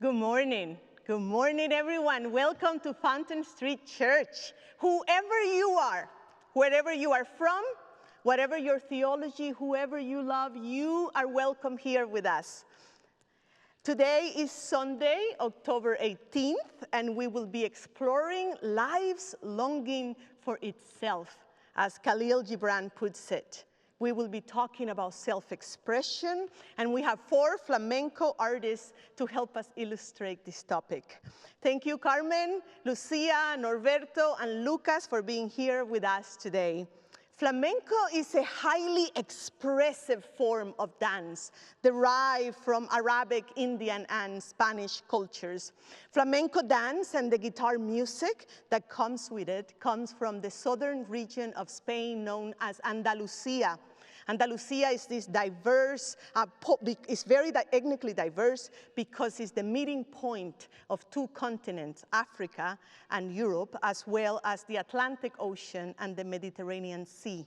Good morning. Good morning, everyone. Welcome to Fountain Street Church. Whoever you are, wherever you are from, whatever your theology, whoever you love, you are welcome here with us. Today is Sunday, October 18th, and we will be exploring life's longing for itself, as Khalil Gibran puts it. We will be talking about self-expression, and we have 4 flamenco artists to help us illustrate this topic. Thank you, Carmen, Lucia, Norberto, and Lucas for being here with us today. Flamenco is a highly expressive form of dance derived from Arabic, Indian, and Spanish cultures. Flamenco dance and the guitar music that comes with it comes from the southern region of Spain known as Andalusia. Andalusia is this diverse, it's very ethnically diverse because it's the meeting point of 2 continents, Africa and Europe, as well as the Atlantic Ocean and the Mediterranean Sea.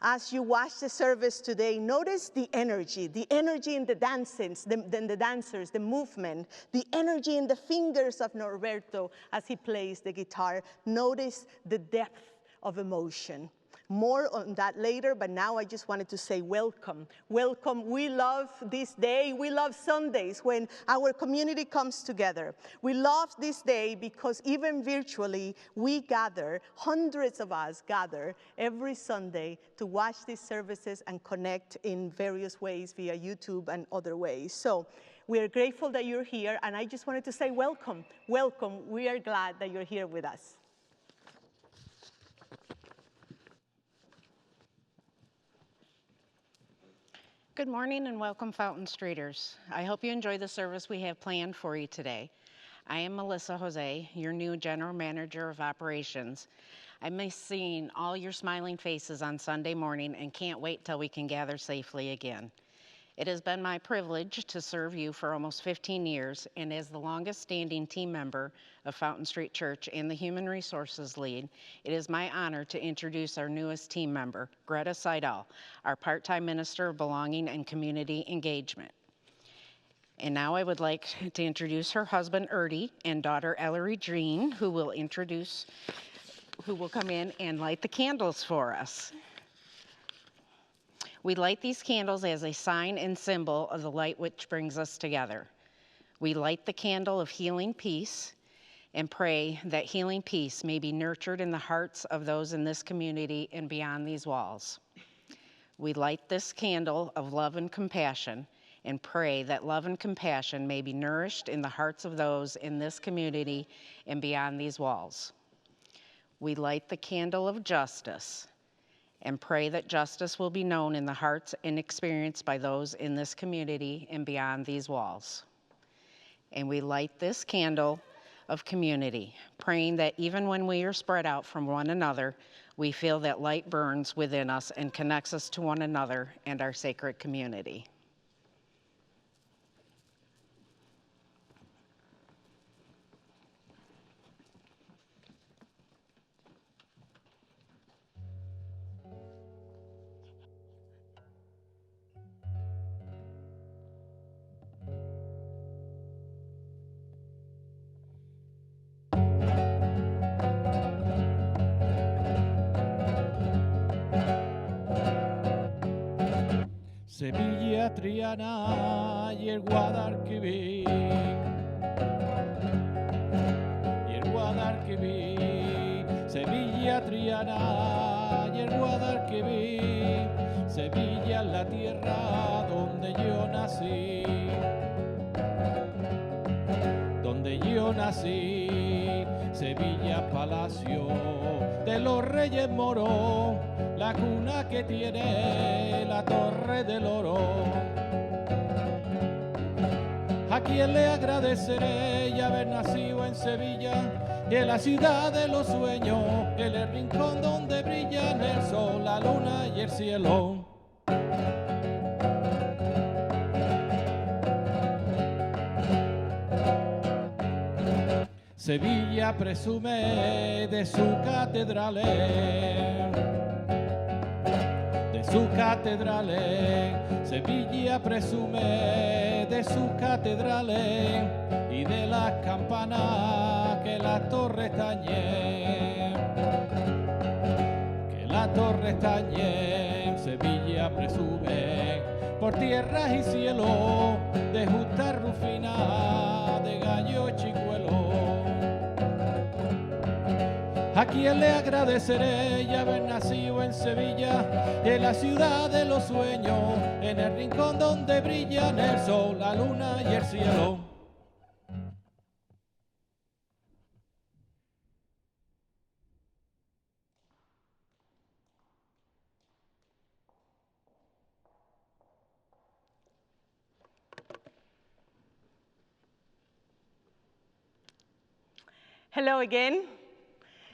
As you watch the service today, notice the energy in the dancers, the movement, the energy in the fingers of Norberto as he plays the guitar. Notice the depth of emotion. More on that later, but now I just wanted to say welcome. Welcome. We love this day. We love Sundays when our community comes together. We love this day because even virtually, we gather, hundreds of us gather every Sunday to watch these services and connect in various ways via YouTube and other ways. So we are grateful that you're here, and I just wanted to say welcome. Welcome. We are glad that you're here with us. Good morning and welcome, Fountain Streeters. I hope you enjoy the service we have planned for you today. I am Melissa Jose, your new General Manager of Operations. I miss seeing all your smiling faces on Sunday morning and can't wait till we can gather safely again. It has been my privilege to serve you for almost 15 years, and as the longest standing team member of Fountain Street Church and the Human Resources Lead, it is my honor to introduce our newest team member, Greta Seidohl, our part-time Minister of Belonging and Community Engagement. And now I would like to introduce her husband, Erdy, and daughter, Ellery Jean, who will come in and light the candles for us. We light these candles as a sign and symbol of the light which brings us together. We light the candle of healing peace and pray that healing peace may be nurtured in the hearts of those in this community and beyond these walls. We light this candle of love and compassion and pray that love and compassion may be nourished in the hearts of those in this community and beyond these walls. We light the candle of justice and pray that justice will be known in the hearts and experienced by those in this community and beyond these walls. And we light this candle of community, praying that even when we are spread out from one another, we feel that light burns within us and connects us to one another and our sacred community. Sevilla, Triana y el Guadalquivir, Sevilla, Triana y el Guadalquivir, Sevilla es la tierra donde yo nací, Sevilla palacio de los Reyes Moros, la cuna que tiene la Torre del Oro. ¿A quién le agradeceré y haber nacido en Sevilla, y en la ciudad de los sueños, en el rincón donde brillan el sol, la luna y el cielo? Sevilla presume de sus catedrales, Sevilla presume de sus catedrales y de las campanas que la torre estañe, que la torre estañe en Sevilla presume por tierras y cielo de justa rufina de gallo chicuelo. A quien le agradeceré y haber nacido en Sevilla, en la ciudad de los sueños, en el rincón donde brillan el sol, la luna y el cielo. Hello again.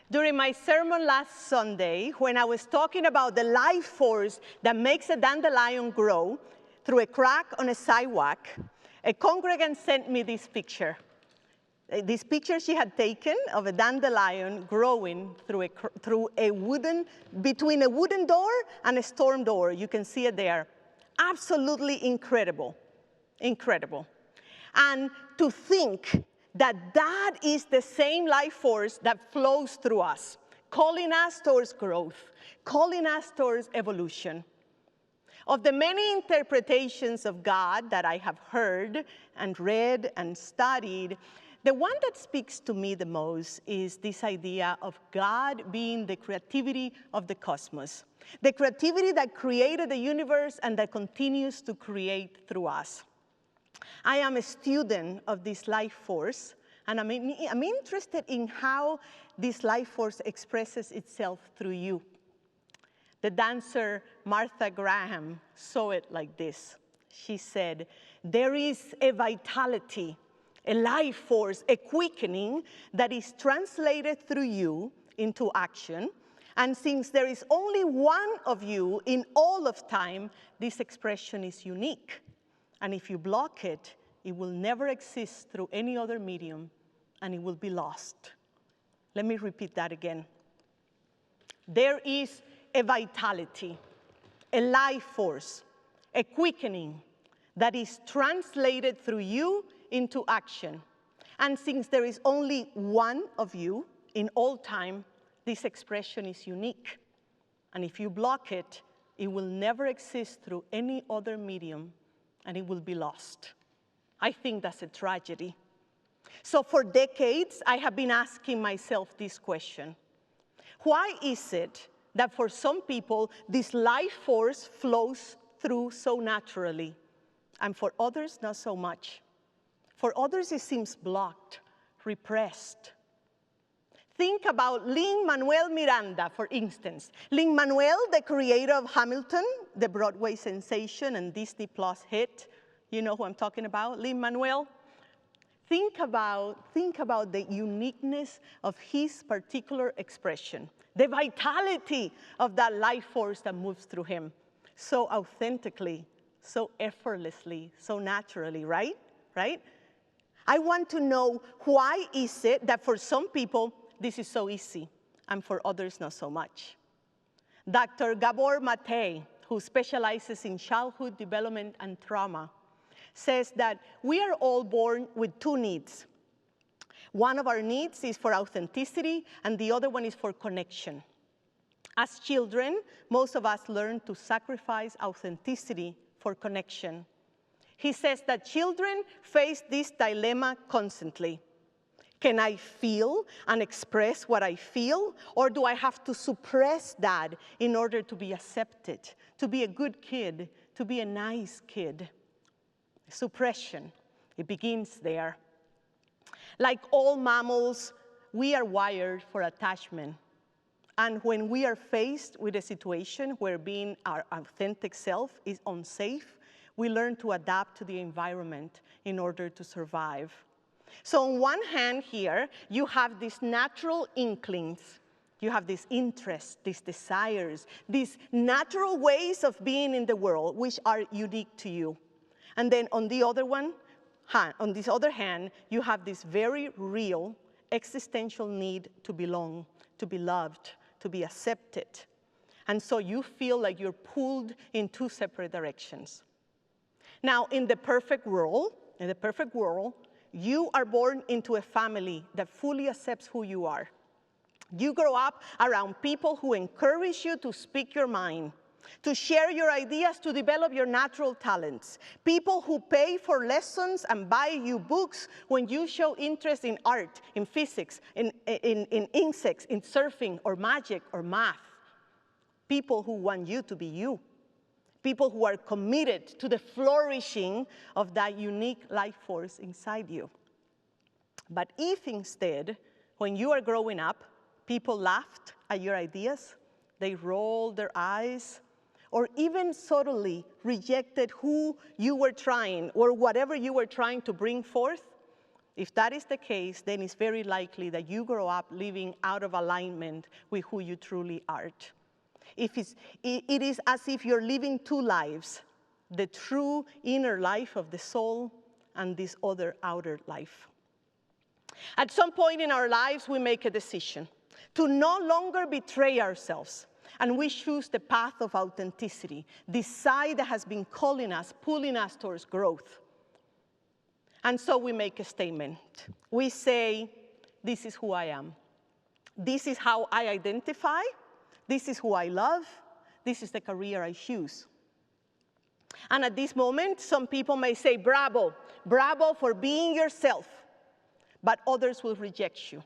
During my sermon last Sunday, when I was talking about the life force that makes a dandelion grow through a crack on a sidewalk, a congregant sent me this picture. This picture she had taken of a dandelion growing between a wooden door and a storm door. You can see it there. Absolutely incredible, incredible. And to think that is the same life force that flows through us, calling us towards growth, calling us towards evolution. Of the many interpretations of God that I have heard and read and studied, the one that speaks to me the most is this idea of God being the creativity of the cosmos, the creativity that created the universe and that continues to create through us. I am a student of this life force, and I'm interested in how this life force expresses itself through you. The dancer Martha Graham saw it like this. She said, there is a vitality, a life force, a quickening that is translated through you into action. And since there is only one of you in all of time, this expression is unique. And if you block it, it will never exist through any other medium, and it will be lost. Let me repeat that again. There is a vitality, a life force, a quickening that is translated through you into action. And since there is only one of you in all time, this expression is unique. And if you block it, it will never exist through any other medium, and it will be lost. I think that's a tragedy. So for decades, I have been asking myself this question. Why is it that for some people, this life force flows through so naturally, and for others, not so much? For others, it seems blocked, repressed. Think about Lin-Manuel Miranda, for instance. Lin-Manuel, the creator of Hamilton, the Broadway sensation and Disney Plus hit. You know who I'm talking about, Lin-Manuel? Think about the uniqueness of his particular expression, the vitality of that life force that moves through him. So authentically, so effortlessly, so naturally, right? Right? I want to know, why is it that for some people, this is so easy, and for others, not so much? Dr. Gabor Mate, who specializes in childhood development and trauma, says that we are all born with two needs. One of our needs is for authenticity, and the other one is for connection. As children, most of us learn to sacrifice authenticity for connection. He says that children face this dilemma constantly. Can I feel and express what I feel, or do I have to suppress that in order to be accepted, to be a good kid, to be a nice kid? Suppression, it begins there. Like all mammals, we are wired for attachment. And when we are faced with a situation where being our authentic self is unsafe, we learn to adapt to the environment in order to survive. So on one hand here, you have these natural inklings. You have these interests, these desires, these natural ways of being in the world, which are unique to you. And then on this other hand, you have this very real existential need to belong, to be loved, to be accepted. And so you feel like you're pulled in two separate directions. Now, in the perfect world, You are born into a family that fully accepts who you are. You grow up around people who encourage you to speak your mind, to share your ideas, to develop your natural talents. People who pay for lessons and buy you books when you show interest in art, in physics, in insects, in surfing, or magic, or math. People who want you to be you. People who are committed to the flourishing of that unique life force inside you. But if instead, when you are growing up, people laughed at your ideas, they rolled their eyes, or even subtly rejected who you were trying or whatever you were trying to bring forth, if that is the case, then it's very likely that you grow up living out of alignment with who you truly are. It is as if you're living two lives, the true inner life of the soul and this other outer life. At some point in our lives, we make a decision to no longer betray ourselves, and we choose the path of authenticity, this side that has been calling us, pulling us towards growth. And so we make a statement. We say, this is who I am. This is how I identify. This is who I love. This is the career I choose. And at this moment, some people may say, bravo, bravo for being yourself. But others will reject you.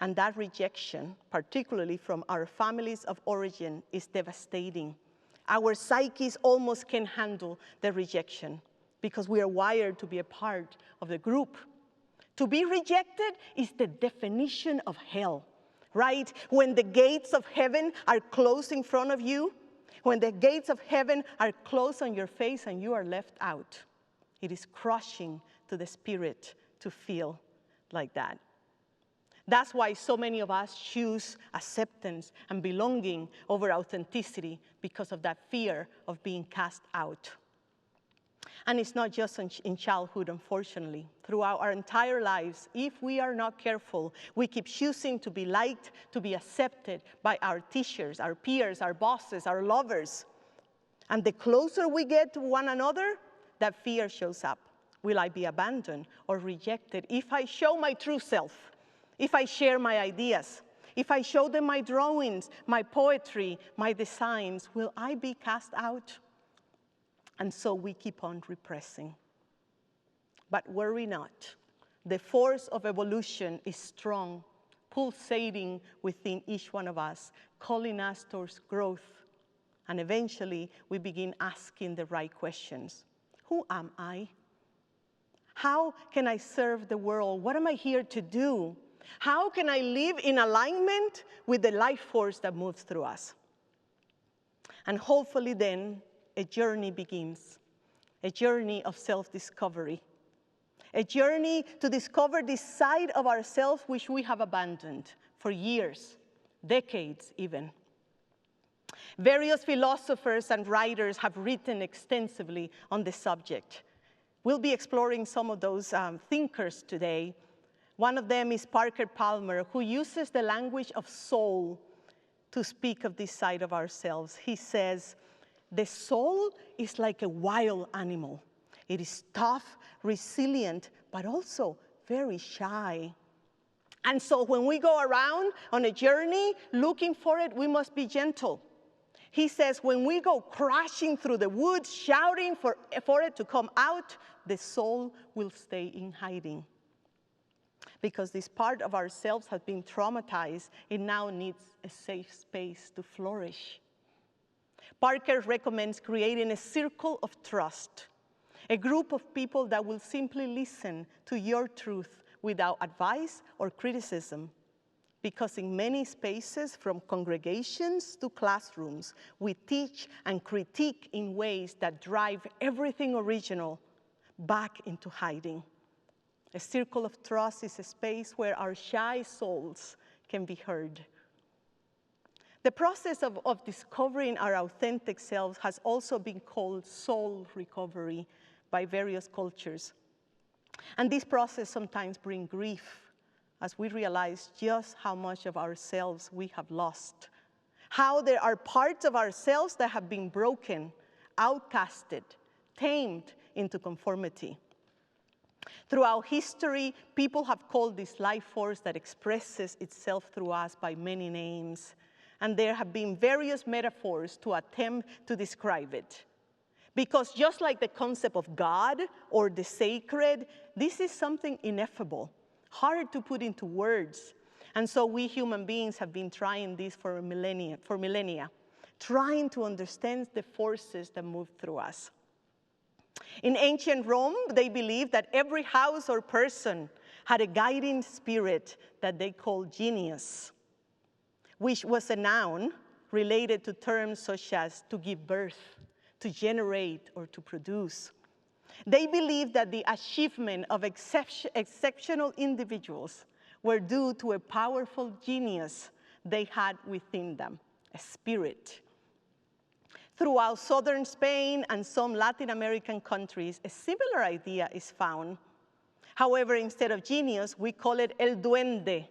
And that rejection, particularly from our families of origin, is devastating. Our psyches almost can't handle the rejection because we are wired to be a part of the group. To be rejected is the definition of hell, right? When the gates of heaven are closed in front of you, when the gates of heaven are closed on your face and you are left out, it is crushing to the spirit to feel like that. That's why so many of us choose acceptance and belonging over authenticity, because of that fear of being cast out. And it's not just in childhood, unfortunately. Throughout our entire lives, if we are not careful, we keep choosing to be liked, to be accepted by our teachers, our peers, our bosses, our lovers. And the closer we get to one another, that fear shows up. Will I be abandoned or rejected if I show my true self? If I share my ideas? If I show them my drawings, my poetry, my designs, will I be cast out? And so we keep on repressing. But worry not. The force of evolution is strong, pulsating within each one of us, calling us towards growth. And eventually, we begin asking the right questions. Who am I? How can I serve the world? What am I here to do? How can I live in alignment with the life force that moves through us? And hopefully then, a journey begins, a journey of self-discovery, a journey to discover this side of ourselves which we have abandoned for years, decades even. Various philosophers and writers have written extensively on the subject. We'll be exploring some of those thinkers today. One of them is Parker Palmer, who uses the language of soul to speak of this side of ourselves. He says, the soul is like a wild animal. It is tough, resilient, but also very shy. And so when we go around on a journey looking for it, we must be gentle. He says, when we go crashing through the woods, shouting for it to come out, the soul will stay in hiding. Because this part of ourselves has been traumatized, it now needs a safe space to flourish. Parker recommends creating a circle of trust, a group of people that will simply listen to your truth without advice or criticism. Because in many spaces, from congregations to classrooms, we teach and critique in ways that drive everything original back into hiding. A circle of trust is a space where our shy souls can be heard. The process of discovering our authentic selves has also been called soul recovery by various cultures. And this process sometimes brings grief as we realize just how much of ourselves we have lost. How there are parts of ourselves that have been broken, outcasted, tamed into conformity. Throughout history, people have called this life force that expresses itself through us by many names. And there have been various metaphors to attempt to describe it. Because just like the concept of God or the sacred, this is something ineffable, hard to put into words. And so we human beings have been trying this for millennia, trying to understand the forces that move through us. In ancient Rome, they believed that every house or person had a guiding spirit that they called genius, which was a noun related to terms such as to give birth, to generate, or to produce. They believed that the achievement of exceptional individuals were due to a powerful genius they had within them, a spirit. Throughout southern Spain and some Latin American countries, a similar idea is found. However, instead of genius, we call it el duende,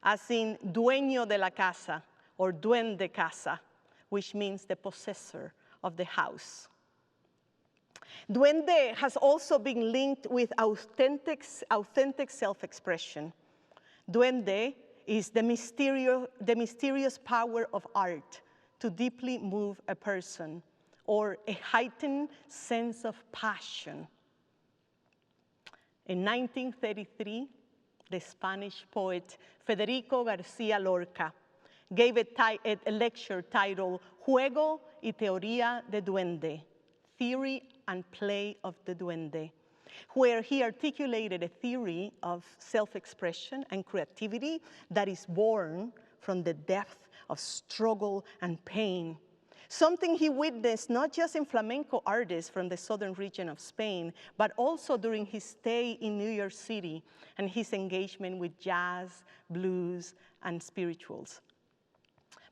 as in dueño de la casa, or duende casa, which means the possessor of the house. Duende has also been linked with authentic self-expression. Duende is the mysterious power of art to deeply move a person, or a heightened sense of passion. In 1933, the Spanish poet Federico García Lorca gave a lecture titled Juego y Teoría de Duende, Theory and Play of the Duende, where he articulated a theory of self-expression and creativity that is born from the depth of struggle and pain, something he witnessed not just in flamenco artists from the southern region of Spain, but also during his stay in New York City and his engagement with jazz, blues, and spirituals.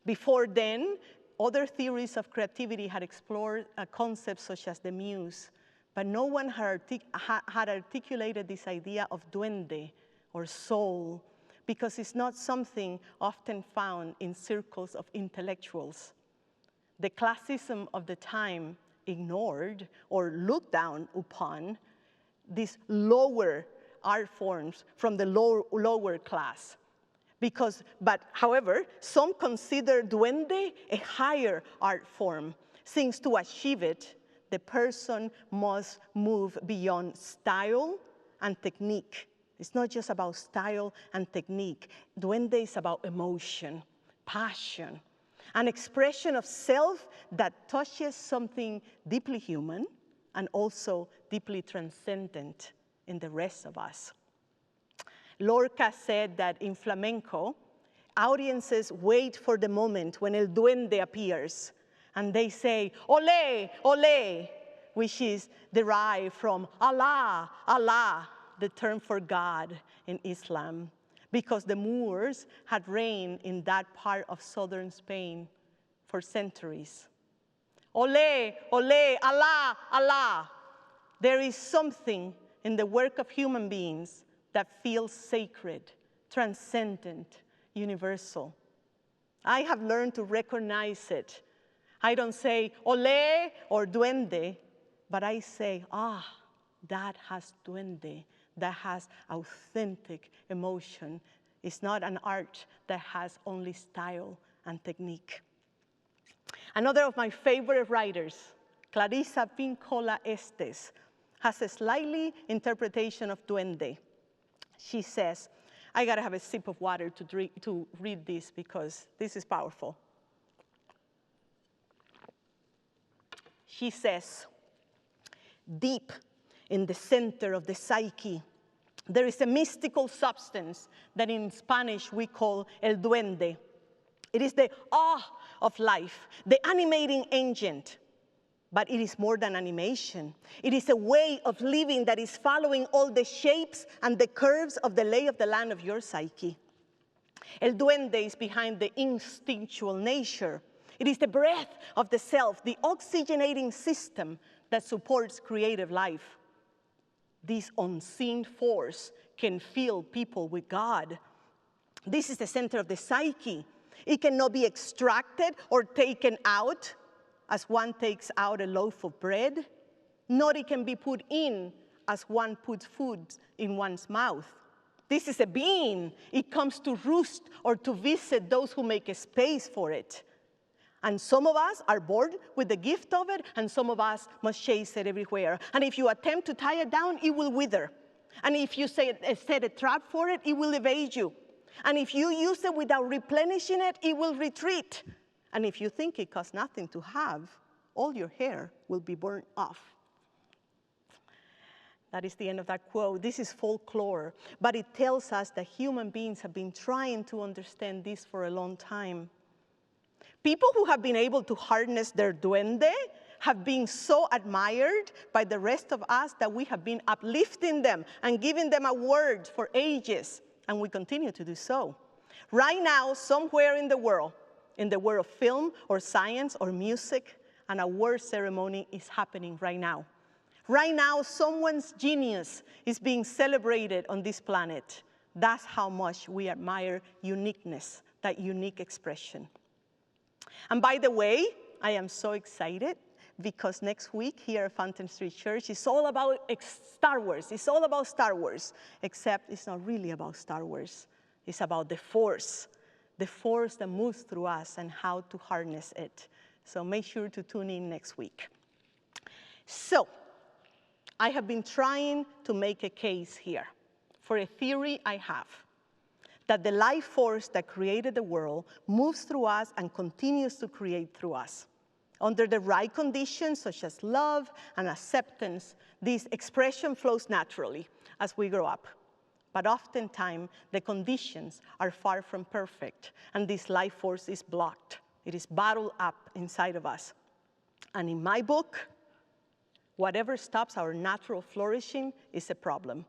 Before then, other theories of creativity had explored concepts such as the muse, but no one had articulated this idea of duende, or soul, because it's not something often found in circles of intellectuals. The classicism of the time ignored or looked down upon these lower art forms from the lower class. However, some consider duende a higher art form, since to achieve it, the person must move beyond style and technique. It's not just about style and technique. Duende is about emotion, passion, an expression of self that touches something deeply human and also deeply transcendent in the rest of us. Lorca said that in flamenco, audiences wait for the moment when el duende appears, and they say, ole, ole, which is derived from Allah, Allah, the term for God in Islam, because the Moors had reigned in that part of southern Spain for centuries. Ole, ole, Allah, Allah. There is something in the work of human beings that feels sacred, transcendent, universal. I have learned to recognize it. I don't say ole or duende, but I say, that has duende, that has authentic emotion. It's not an art that has only style and technique. Another of my favorite writers, Clarissa Pinkola Estes, has a slightly interpretation of duende. She says, I gotta have a sip of water to read this because this is powerful. She says, deep in the center of the psyche, there is a mystical substance that in Spanish we call el duende. It is the awe of life, the animating agent. But it is more than animation. It is a way of living that is following all the shapes and the curves of the lay of the land of your psyche. El duende is behind the instinctual nature. It is the breath of the self, the oxygenating system that supports creative life. This unseen force can fill people with God. This is the center of the psyche. It cannot be extracted or taken out as one takes out a loaf of bread, nor it can be put in as one puts food in one's mouth. This is a being. It comes to roost or to visit those who make a space for it. And some of us are born with the gift of it, and some of us must chase it everywhere. And if you attempt to tie it down, it will wither. And if you set a trap for it, it will evade you. And if you use it without replenishing it, it will retreat. And if you think it costs nothing to have, all your hair will be burned off. That is the end of that quote. This is folklore, but it tells us that human beings have been trying to understand this for a long time. People who have been able to harness their duende have been so admired by the rest of us that we have been uplifting them and giving them awards for ages, and we continue to do so. Right now, somewhere in the world of film or science or music, an award ceremony is happening right now. Right now, someone's genius is being celebrated on this planet. That's how much we admire uniqueness, that unique expression. And by the way, I am so excited because next week here at Fountain Street Church is all about Star Wars. It's all about Star Wars, except it's not really about Star Wars. It's about the force that moves through us and how to harness it. So make sure to tune in next week. So, I have been trying to make a case here for a theory I have, that the life force that created the world moves through us and continues to create through us. Under the right conditions, such as love and acceptance, this expression flows naturally as we grow up. But oftentimes, the conditions are far from perfect, and this life force is blocked. It is bottled up inside of us. And in my book, whatever stops our natural flourishing is a problem.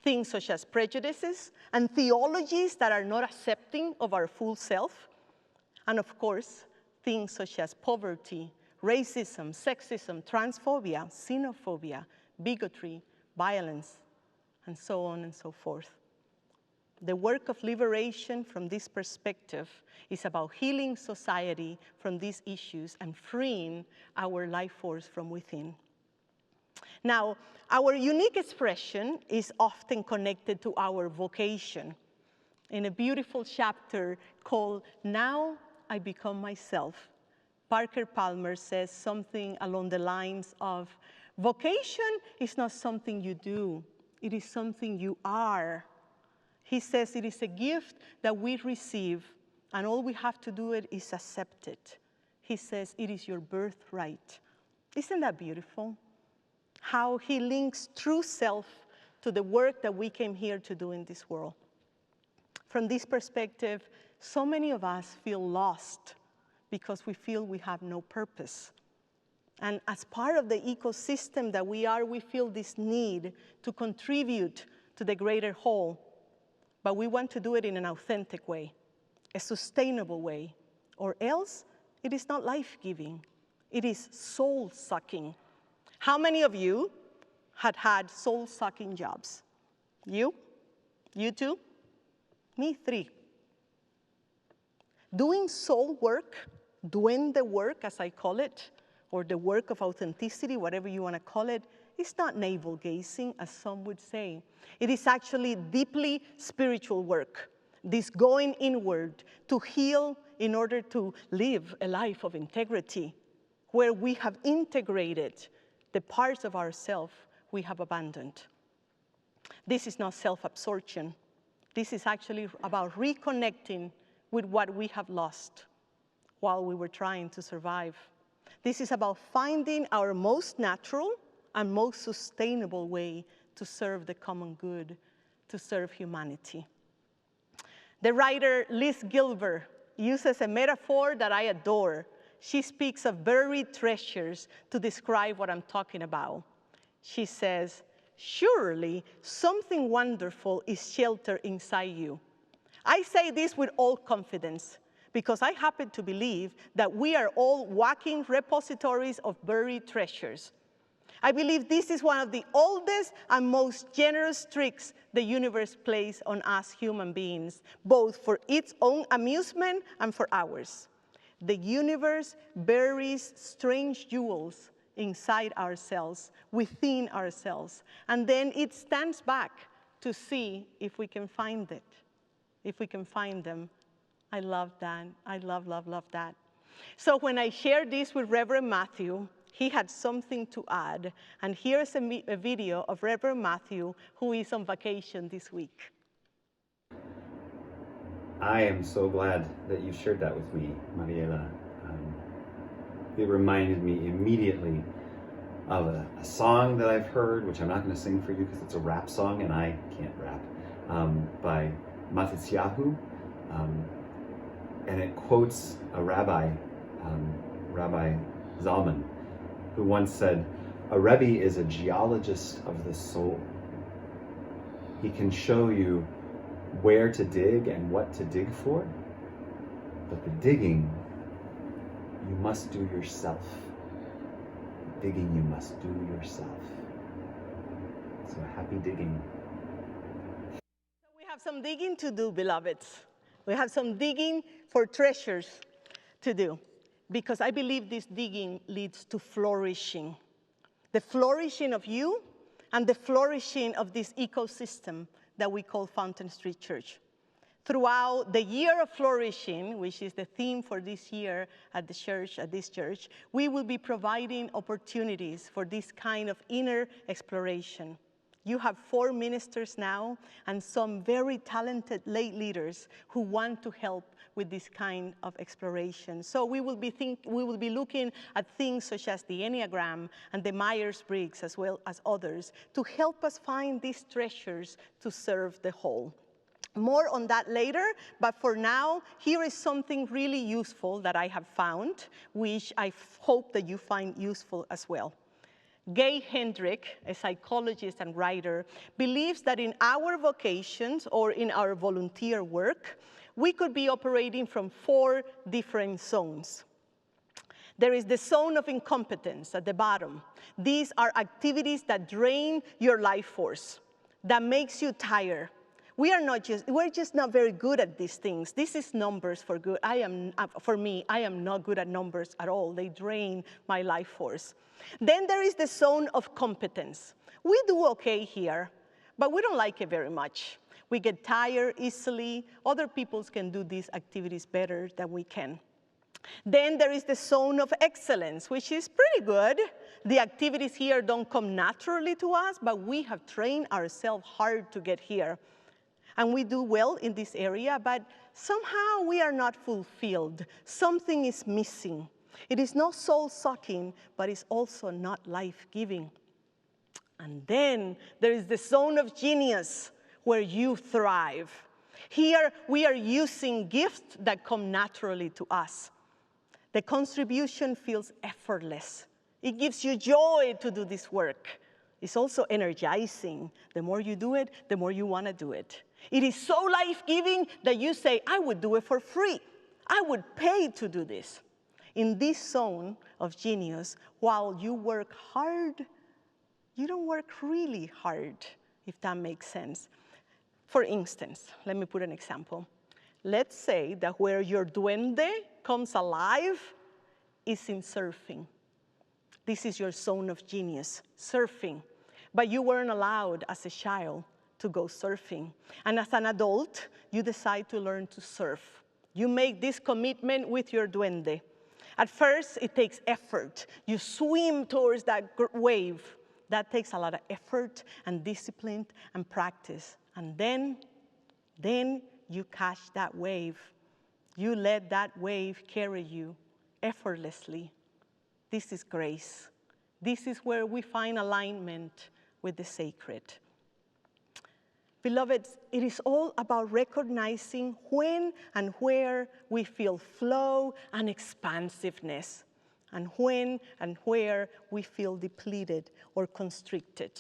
Things such as prejudices and theologies that are not accepting of our full self. And of course, things such as poverty, racism, sexism, transphobia, xenophobia, bigotry, violence, and so on and so forth. The work of liberation from this perspective is about healing society from these issues and freeing our life force from within. Now, our unique expression is often connected to our vocation. In a beautiful chapter called Now I Become Myself, Parker Palmer says something along the lines of, vocation is not something you do, it is something you are. He says it is a gift that we receive, and all we have to do is accept it. He says it is your birthright. Isn't that beautiful? How he links true self to the work that we came here to do in this world. From this perspective, so many of us feel lost because we feel we have no purpose. And as part of the ecosystem that we are, we feel this need to contribute to the greater whole. But we want to do it in an authentic way, a sustainable way, or else it is not life-giving. It is soul-sucking. How many of you had soul-sucking jobs? You? You too? Me, 3. Doing soul work, doing the work, as I call it, or the work of authenticity, whatever you want to call it, is not navel-gazing, as some would say. It is actually deeply spiritual work, this going inward to heal in order to live a life of integrity, where we have integrated the parts of ourselves we have abandoned. This is not self-absorption. This is actually about reconnecting with what we have lost while we were trying to survive. This is about finding our most natural and most sustainable way to serve the common good, to serve humanity. The writer Liz Gilbert uses a metaphor that I adore. She speaks of buried treasures to describe what I'm talking about. She says, surely something wonderful is sheltered inside you. I say this with all confidence because I happen to believe that we are all walking repositories of buried treasures. I believe this is one of the oldest and most generous tricks the universe plays on us human beings, both for its own amusement and for ours. The universe buries strange jewels inside ourselves, within ourselves. And then it stands back to see if we can find it, if we can find them. I love that. I love, love, love that. So when I shared this with Reverend Matthew, he had something to add. And here's a video of Reverend Matthew, who is on vacation this week. I am so glad that you shared that with me, Mariela. It reminded me immediately of a song that I've heard, which I'm not going to sing for you because it's a rap song and I can't rap, by Matisyahu. And it quotes a rabbi, Rabbi Zalman, who once said, "A Rebbe is a geologist of the soul. He can show you where to dig and what to dig for, but the digging you must do yourself. The digging you must do yourself." So happy digging. We have some digging to do, beloveds. We have some digging for treasures to do, because I believe this digging leads to flourishing. The flourishing of you and the flourishing of this ecosystem that we call Fountain Street Church. Throughout the year of flourishing, which is the theme for this year at the church, at this church, we will be providing opportunities for this kind of inner exploration. You have 4 ministers now and some very talented lay leaders who want to help with this kind of exploration. So we will be looking at things such as the Enneagram and the Myers-Briggs, as well as others, to help us find these treasures to serve the whole. More on that later, but for now, here is something really useful that I have found, which I hope that you find useful as well. Gay Hendrick, a psychologist and writer, believes that in our vocations or in our volunteer work, we could be operating from 4 different zones. There is the zone of incompetence at the bottom. These are activities that drain your life force, that makes you tired. We're just not very good at these things. This is numbers for good. For me, I am not good at numbers at all. They drain my life force. Then there is the zone of competence. We do okay here, but we don't like it very much. We get tired easily. Other people can do these activities better than we can. Then there is the zone of excellence, which is pretty good. The activities here don't come naturally to us, but we have trained ourselves hard to get here. And we do well in this area, but somehow we are not fulfilled. Something is missing. It is not soul-sucking, but it's also not life-giving. And then there is the zone of genius, where you thrive. Here we are using gifts that come naturally to us. The contribution feels effortless. It gives you joy to do this work. It's also energizing. The more you do it, the more you want to do it. It is so life-giving that you say, I would do it for free. I would pay to do this. In this zone of genius, while you work hard, you don't work really hard, if that makes sense. For instance, let me put an example. Let's say that where your duende comes alive is in surfing. This is your zone of genius, surfing. But you weren't allowed as a child to go surfing. And as an adult, you decide to learn to surf. You make this commitment with your duende. At first, it takes effort. You swim towards that wave. That takes a lot of effort and discipline and practice. And then you catch that wave. You let that wave carry you effortlessly. This is grace. This is where we find alignment with the sacred. Beloveds, it is all about recognizing when and where we feel flow and expansiveness, and when and where we feel depleted or constricted.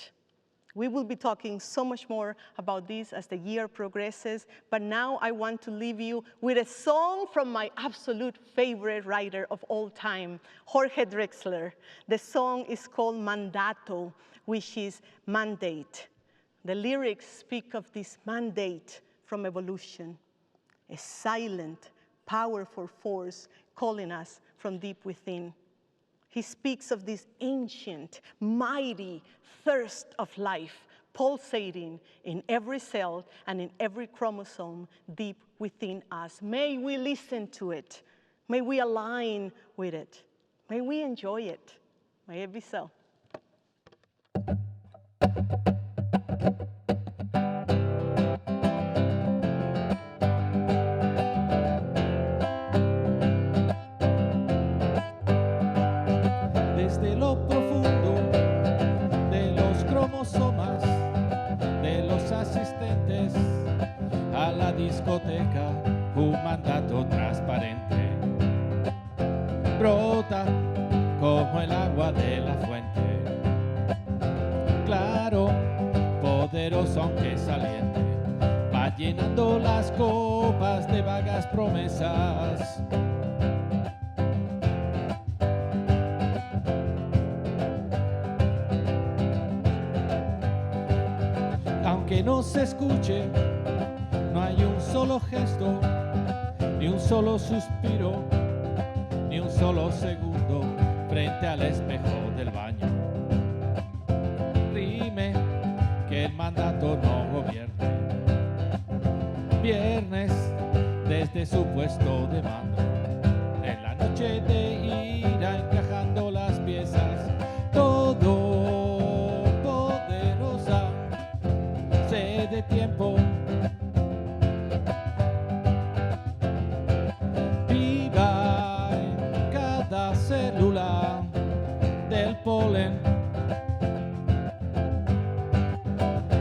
We will be talking so much more about this as the year progresses, but now I want to leave you with a song from my absolute favorite writer of all time, Jorge Drexler. The song is called Mandato, which is mandate. The lyrics speak of this mandate from evolution, a silent, powerful force calling us from deep within. he speaks of this ancient, mighty thirst of life pulsating in every cell and in every chromosome deep within us. May we listen to it. May we align with it. May we enjoy it. May it be so. Desde lo profundo de los cromosomas de los asistentes a la discoteca, un mandato transparente brota como el agua de la fuente, claro, poderoso aunque saliente, va llenando las copas de vagas promesas. Aunque no se escuche, no hay un solo gesto, ni un solo suspiro, ni un solo segundo frente al espejo del baño. Rime que el mandato no gobierne. Viernes desde su puesto de mando, en la noche de ira encajando las piezas, todo poderosa, sé de tiempo. Viva en cada célula del polen,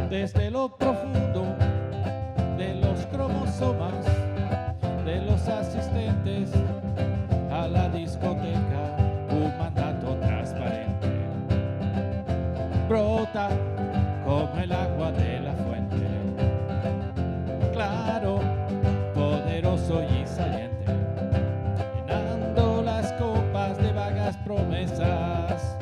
desde lo profundo de los cromosomas de los asistentes a la discoteca, un mandato transparente brota como el agua de la fuente, claro, poderoso y saliente, llenando las copas de vagas promesas.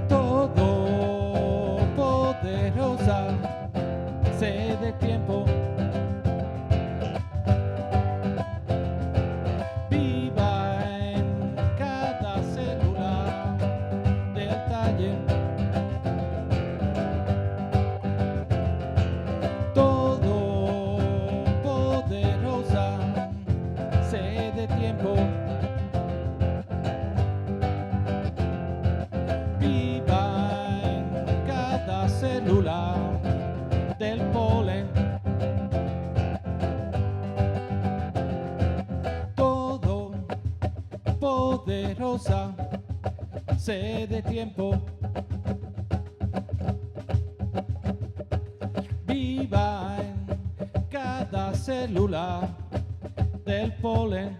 Todo poderosa, sé de tiempo. Viva en cada célula del taller. Todo poderosa, sé de tiempo. Viva en cada célula del polen. Todo poderosa, sé de tiempo. Viva en cada célula del polen.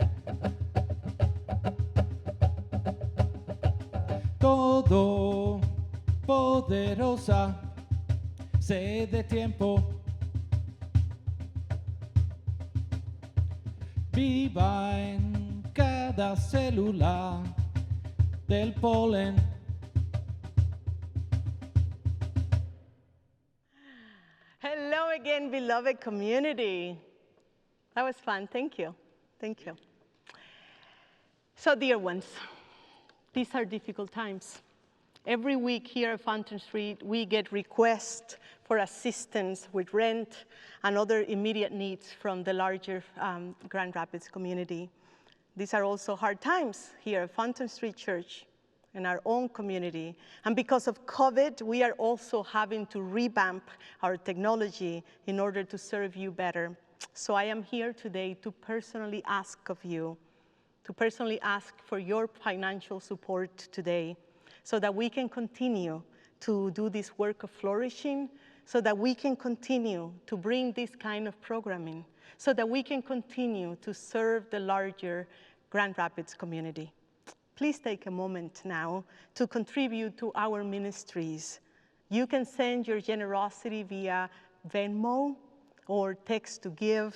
Todo poderosa, sé de tiempo. Viva en cada célula del polen. Hello again, beloved community. That was fun. Thank you. Thank you. So, dear ones, these are difficult times. Every week here at Fountain Street, we get requests for assistance with rent and other immediate needs from the larger Grand Rapids community. These are also hard times here at Fountain Street Church in our own community. And because of COVID, we are also having to revamp our technology in order to serve you better. So I am here today to personally ask of you, to personally ask for your financial support today, so that we can continue to do this work of flourishing, so that we can continue to bring this kind of programming, so that we can continue to serve the larger Grand Rapids community. Please take a moment now to contribute to our ministries. You can send your generosity via Venmo or text to give,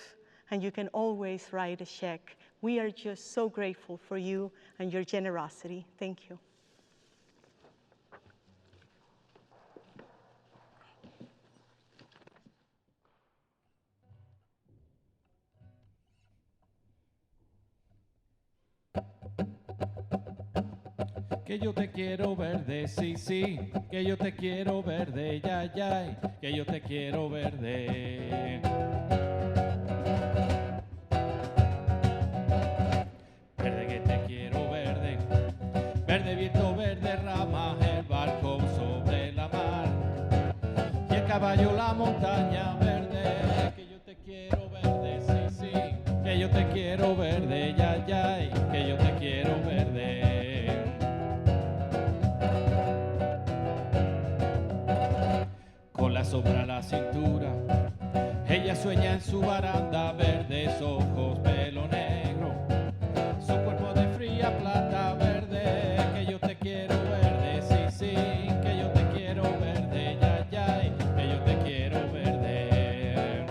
and you can always write a check. We are just so grateful for you and your generosity. Thank you. que yo te quiero verde, sí, sí, que yo te quiero verde, ya, ya, que yo te quiero verde. Verde que te quiero verde, verde viento, verde ramas, el barco sobre la mar y el caballo la montaña verde, que yo te quiero verde, sí, sí, que yo te quiero verde, ya, ya, que yo te quiero verde. Con la sombra a la cintura, ella sueña en su baranda, verdes ojos, pelo negro, su cuerpo de fría plata verde, que yo te quiero verde, sí, sí, que yo te quiero verde, ya, ya, que yo te quiero verde.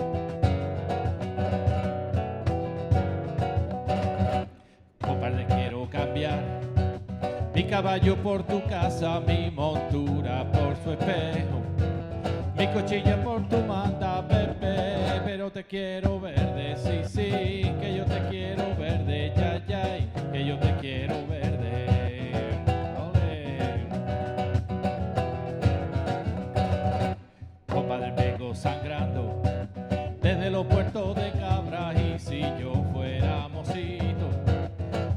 Compadre, quiero cambiar mi caballo por tu casa, mi montura por su espejo, mi cochilla por tu manta, bebé, pero te quiero verde, sí, sí, que yo te quiero verde, ya, ya, que yo te quiero verde. Olé. Copa del Vengo sangrando desde los puertos de Cabra, y si yo fuera mocito,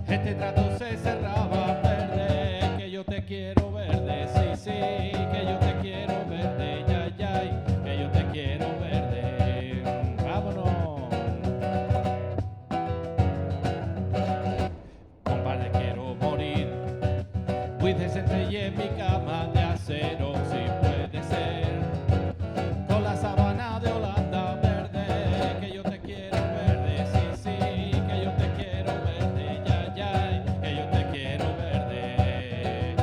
este trato se cerraba verde, que yo te quiero verde, sí, sí, que yo te quiero verde, ya, ya, que yo te quiero verde. Vámonos. Compadre, quiero morir muy decente y en mi cama de acero, si puede ser, con la sabana de Holanda verde, que yo te quiero verde, sí, sí, que yo te quiero verde, ya, ya, que yo te quiero verde.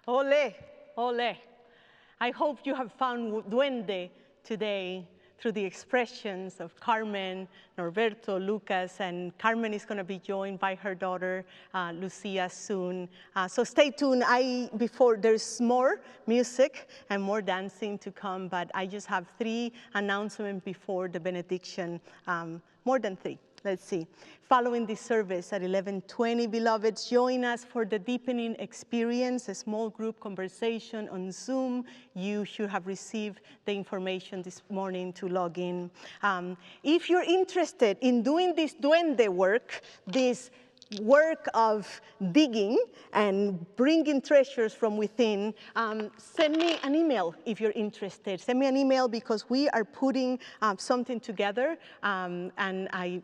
Ole, ole. I hope you have found duende today through the expressions of Carmen, Norberto, Lucas, and Carmen is going to be joined by her daughter, Lucia, soon. So stay tuned. Before there's more music and more dancing to come, but I just have 3 announcements before the benediction, more than 3. Let's see. Following this service at 11:20, beloveds, join us for the deepening experience, a small group conversation on Zoom. You should have received the information this morning to log in. If you're interested in doing this duende work, this work of digging and bringing treasures from within, send me an email if you're interested. Send me an email because we are putting something together, and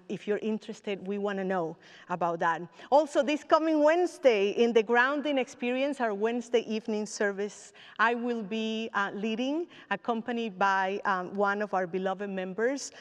if you're interested, we want to know about that. Also, this coming Wednesday in the grounding experience, our Wednesday evening service, I will be leading, accompanied by one of our beloved members,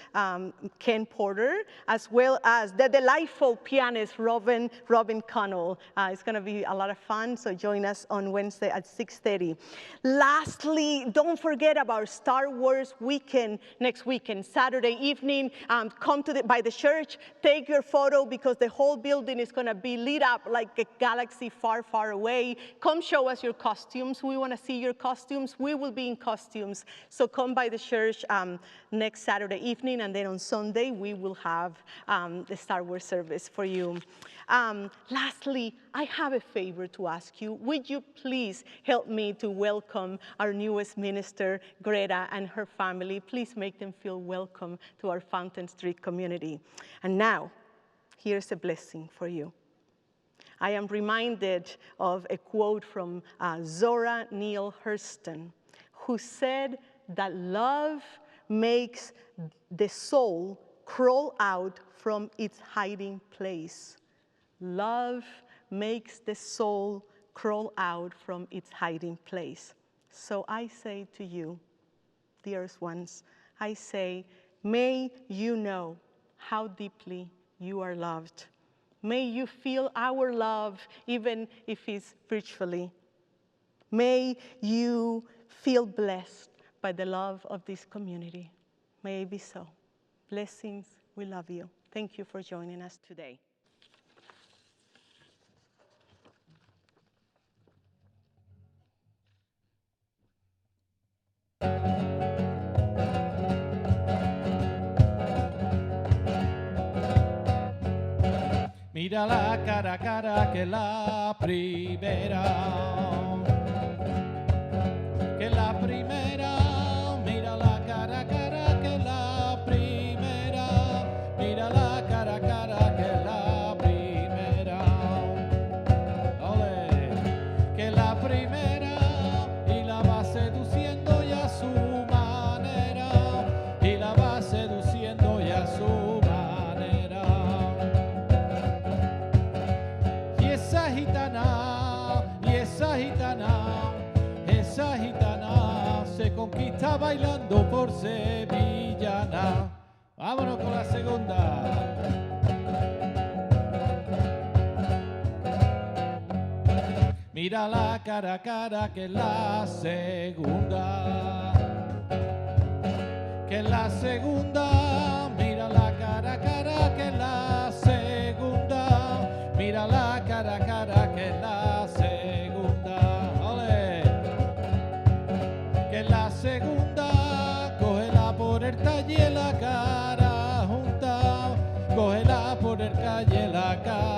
Ken Porter, as well as the delightful pianist, Robin Connell. It's going to be a lot of fun, so join us on Wednesday at 6:30. Lastly, don't forget about Star Wars weekend next weekend, Saturday evening. Come by the church, take your photo because the whole building is going to be lit up like a galaxy far, far away. Come show us your costumes. We want to see your costumes. We will be in costumes. So come by the church next Saturday evening, and then on Sunday we will have the Star Wars service for you. Lastly, I have a favor to ask you. Would you please help me to welcome our newest minister, Greta, and her family? Please make them feel welcome to our Fountain Street community. And now, here's a blessing for you. I am reminded of a quote from Zora Neale Hurston, who said that love makes the soul crawl out from its hiding place. Love makes the soul crawl out from its hiding place. So I say to you, dearest ones, I say, may you know how deeply you are loved. May you feel our love, even if it's virtually. May you feel blessed by the love of this community. May it be so. Blessings, we love you. Thank you for joining us today. Mira la cara a cara que la primera, que la primera. Mira la cara a cara que la primera, mira la cara a cara que la primera. Ole, que la primera y la va seduciendo ya a su manera, y la va seduciendo ya a su manera. Esa gitana se conquista bailando por sevillana. Vámonos con la segunda. Mira la cara a cara que es la segunda, que es la segunda. Mira la cara a cara que es la segunda, mira la cara a cara que es la segunda. Ole, que es la segunda. Cógela por el talle la cara junta, cógela por el calle la cara.